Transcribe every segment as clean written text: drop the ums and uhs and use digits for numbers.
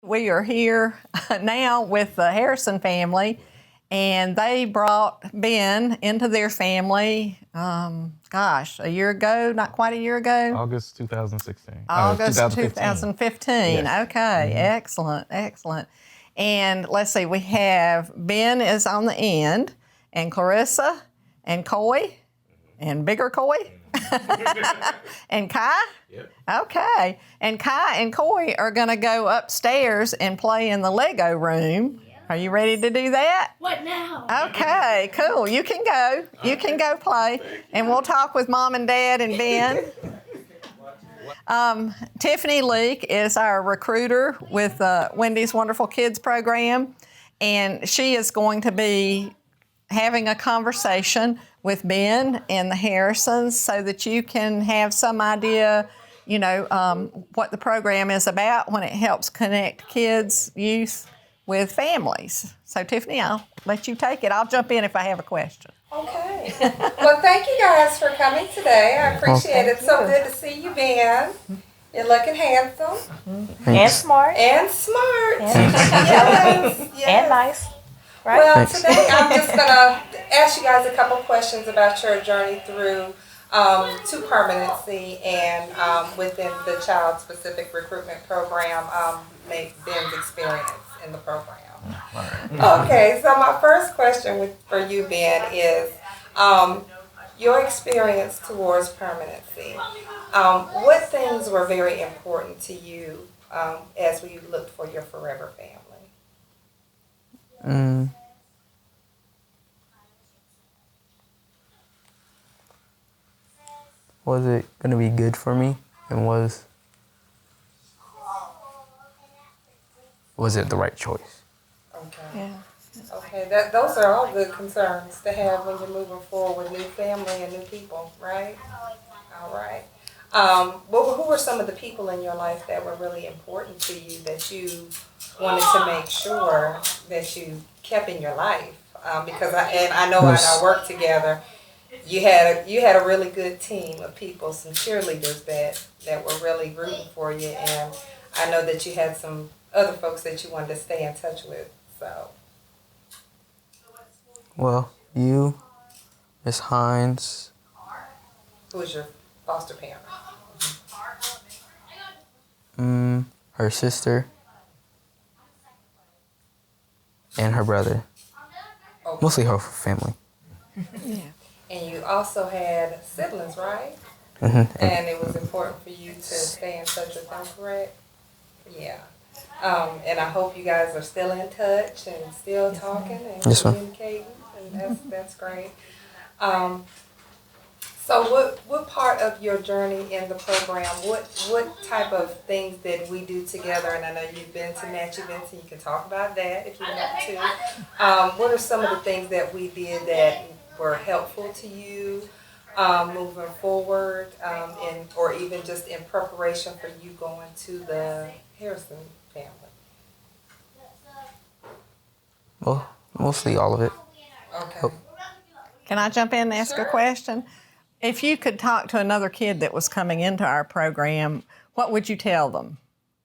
We are here now with the Harrison family, and they brought Ben into their family, a year ago, not quite a year ago. August 2016. August 2015. Yes. Okay, excellent. And let's see, we have Ben is on the end, and Clarissa, and Coy, and bigger Coy, and Kai. Yep. Okay. And Kai and Coy are going to go upstairs and play in the Lego room. Are you ready to do that? What now? Okay, cool. You can go. You can go play. And we'll talk with Mom and Dad and Ben. Tiffany Leake is our recruiter with Wendy's Wonderful Kids program. And she is going to be having a conversation with Ben and the Harrisons so that you can have some idea, what the program is about when it helps connect kids, youth with families. So, Tiffany, I'll let you take it. I'll jump in if I have a question. Okay. Well, thank you guys for coming today. I appreciate it. So good to see you, Ben. You're looking handsome. And smart. And smart. Yes. And nice. Right? Well, today I'm just going to ask you guys a couple questions about your journey through to permanency and within the child-specific recruitment program, Ben's experience in the program. All right. Okay, so my first question for you, Ben, is your experience towards permanency. What things were very important to you as we looked for your forever family? Was it going to be good for me? And was it the right choice? Okay. Yeah. Okay, those are all good concerns to have when you're moving forward with new family and new people, right? All right. Who were some of the people in your life that were really important to you that you wanted to make sure that you kept in your life? Because I know at our work together, you had a really good team of people, some cheerleaders that were really rooting for you, and I know that you had some other folks that you wanted to stay in touch with. So. Well, you, Miss Hines. Who was your foster parent? Her sister, and her brother. Okay. Mostly her family. Yeah. And you also had siblings, right? Mm-hmm. And it was important for you to stay in touch with them, correct? Yeah. And I hope you guys are still in touch and still talking and communicating, and that's great. So what part of your journey in the program, what type of things did we do together? And I know you've been to Matthew Benson, you can talk about that if you want to. What are some of the things that we did that were helpful to you moving forward, or even just in preparation for you going to the Harrison family? Well, mostly all of it. Okay. Can I jump in and ask a question? If you could talk to another kid that was coming into our program, what would you tell them?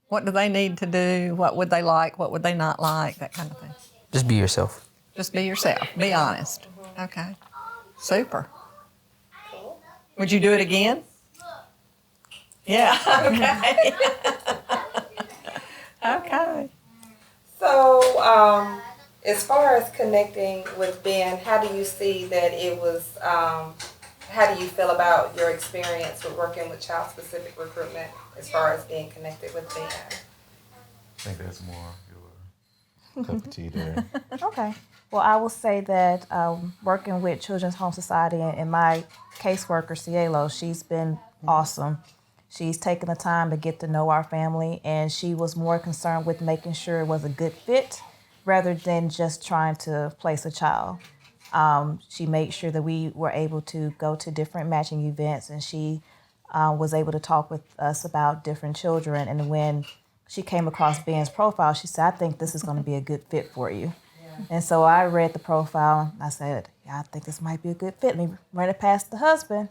What do they need to do? What would they like? What would they not like? That kind of thing. Just be yourself. Just be yourself. Be honest. Okay. Super. Cool. Would you do it again? Yeah. Okay. Okay. So, as far as connecting with Ben, how do you see that it was, how do you feel about your experience with working with child-specific recruitment as far as being connected with Ben? I think that's more your cup of tea there. Okay. Well, I will say that working with Children's Home Society and my caseworker, Cielo, she's been awesome. She's taken the time to get to know our family, and she was more concerned with making sure it was a good fit rather than just trying to place a child. She made sure that we were able to go to different matching events, and she was able to talk with us about different children. And when she came across Ben's profile, she said, I think this is going to be a good fit for you. Yeah. And so I read the profile. I said, yeah, I think this might be a good fit. Let me run it past the husband.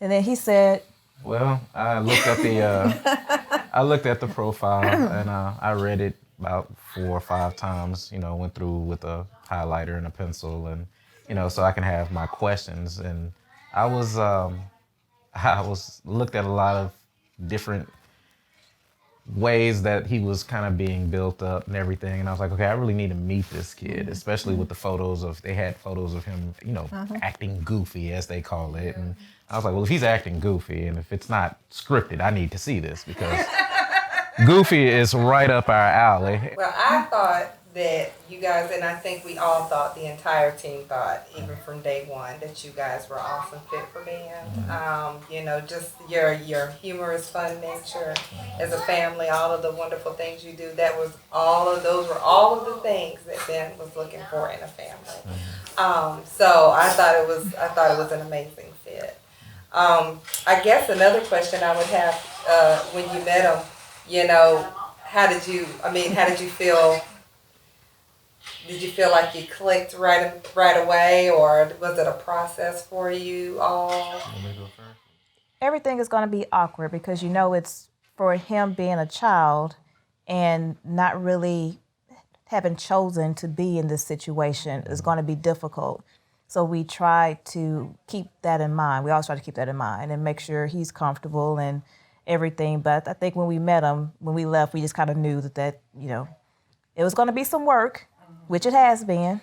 And then he said, Well, I looked at the profile and I read it about 4 or 5 times, went through with a highlighter and a pencil and, so I can have my questions. And I was, I was looked at a lot of different ways that he was kind of being built up and everything. And I was like, okay, I really need to meet this kid, especially with the they had photos of him, acting goofy, as they call it. And I was like, well, if he's acting goofy and if it's not scripted, I need to see this because Goofy is right up our alley. Well, I thought that you guys, and I think we all thought, the entire team thought, even from day one, that you guys were awesome fit for band. Just your humorous, fun nature as a family, all of the wonderful things you do. Those were all of the things that Ben was looking for in a family. So I thought it was an amazing fit. I guess another question I would have when you met him, how did you feel? Did you feel like you clicked right away, or was it a process for you all? Everything is going to be awkward because it's for him being a child and not really having chosen to be in this situation is going to be difficult. So we try to keep that in mind. We always try to keep that in mind and make sure he's comfortable and everything. But I think when we met him, when we left, we just kind of knew that it was going to be some work, which it has been.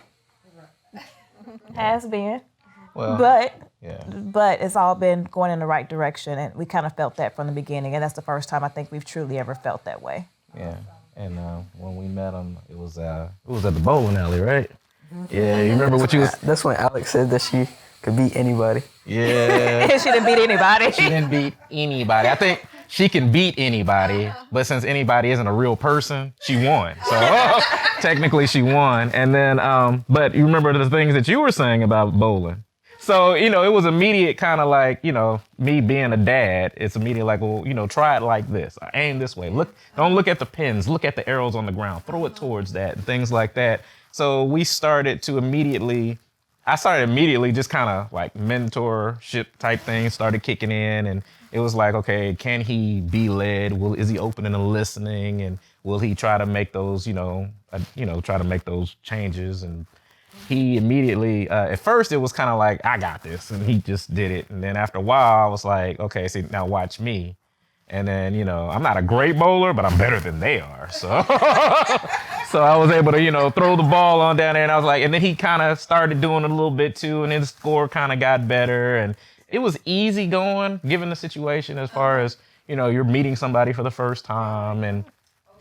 Well, but it's all been going in the right direction, and we kind of felt that from the beginning, and that's the first time I think we've truly ever felt that way. Yeah, and when we met him, it was at the bowling alley, right? Yeah, you remember what you was? That's when Alex said that she could beat anybody. Yeah. She didn't beat anybody. She didn't beat anybody. I think she can beat anybody, but since anybody isn't a real person, she won. So technically she won. And then, but you remember the things that you were saying about bowling. So, it was immediate kind of like, me being a dad, it's immediate like, well, try it like this. Aim this way. Don't look at the pins. Look at the arrows on the ground. Throw it towards that and things like that. So I started immediately just kind of like mentorship type things started kicking in. And it was like, okay, can he be led? Is he open and listening? And will he try to make those, try to make those changes? And he immediately, at first it was kind of like, I got this. And he just did it. And then after a while, I was like, okay, see, now watch me. And then, I'm not a great bowler, but I'm better than they are. So so I was able to, throw the ball on down there. And I was like, and then he kind of started doing it a little bit too. And his score kind of got better. And it was easy going, given the situation, as far as, you're meeting somebody for the first time and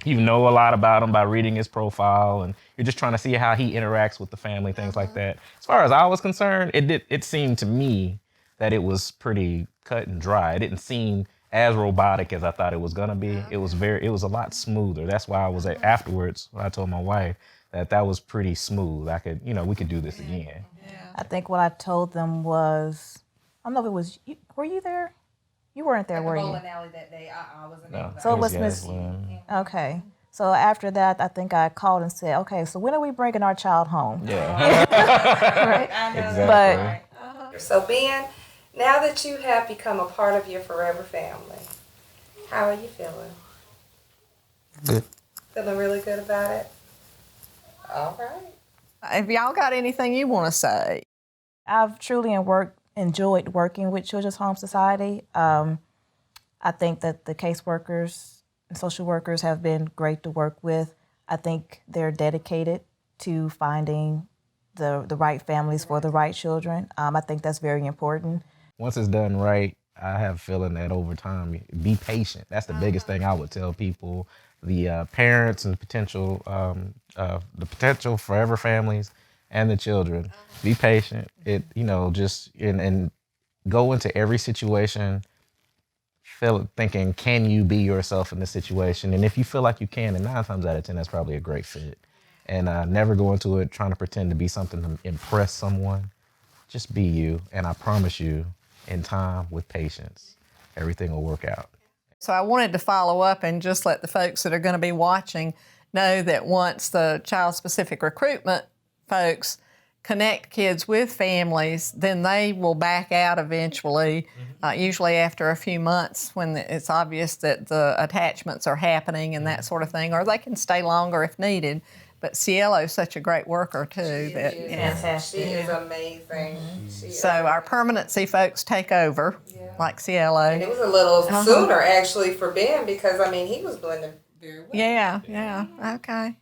you know a lot about him by reading his profile, and you're just trying to see how he interacts with the family, things like that. As far as I was concerned, it seemed to me that it was pretty cut and dry. It didn't seem as robotic as I thought it was gonna be. It was a lot smoother. That's why I was afterwards, when I told my wife that was pretty smooth. We could do this again. I think what I told them was, I don't know if it was, were you there? You weren't there, were you? Bowling alley that day, I wasn't there. So it was Miss. Okay. So after that, I think I called and said, okay, so when are we bringing our child home? Yeah. Right? Exactly. But So Ben, now that you have become a part of your forever family, how are you feeling? Good. Feeling really good about it? All right. Have y'all got anything you want to say? I've truly enjoyed working with Children's Home Society. I think that the caseworkers and social workers have been great to work with. I think they're dedicated to finding the right families for the right children. I think that's very important. Once it's done right, I have a feeling that over time, be patient. That's the biggest thing I would tell people. The parents and the potential forever families and the children. Be patient. And go into every situation thinking, can you be yourself in this situation? And if you feel like you can, and 9 times out of 10, that's probably a great fit. And never go into it trying to pretend to be something to impress someone. Just be you. And I promise you, in time, with patience, everything will work out. So I wanted to follow up and just let the folks that are going to be watching know that once the child-specific recruitment folks connect kids with families, then they will back out eventually, usually after a few months when it's obvious that the attachments are happening and that sort of thing, or they can stay longer if needed. But Cielo's such a great worker too. She is amazing. So our permanency folks take over, like Cielo. And it was a little sooner actually for Ben because I mean he was blending very well. Yeah. Okay.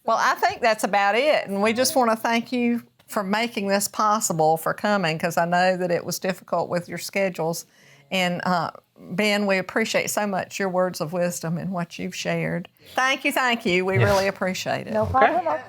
Well, I think that's about it. And we just want to thank you for making this possible, for coming, because I know that it was difficult with your schedules. And Ben, we appreciate so much your words of wisdom and what you've shared. Thank you. We really appreciate it. No problem.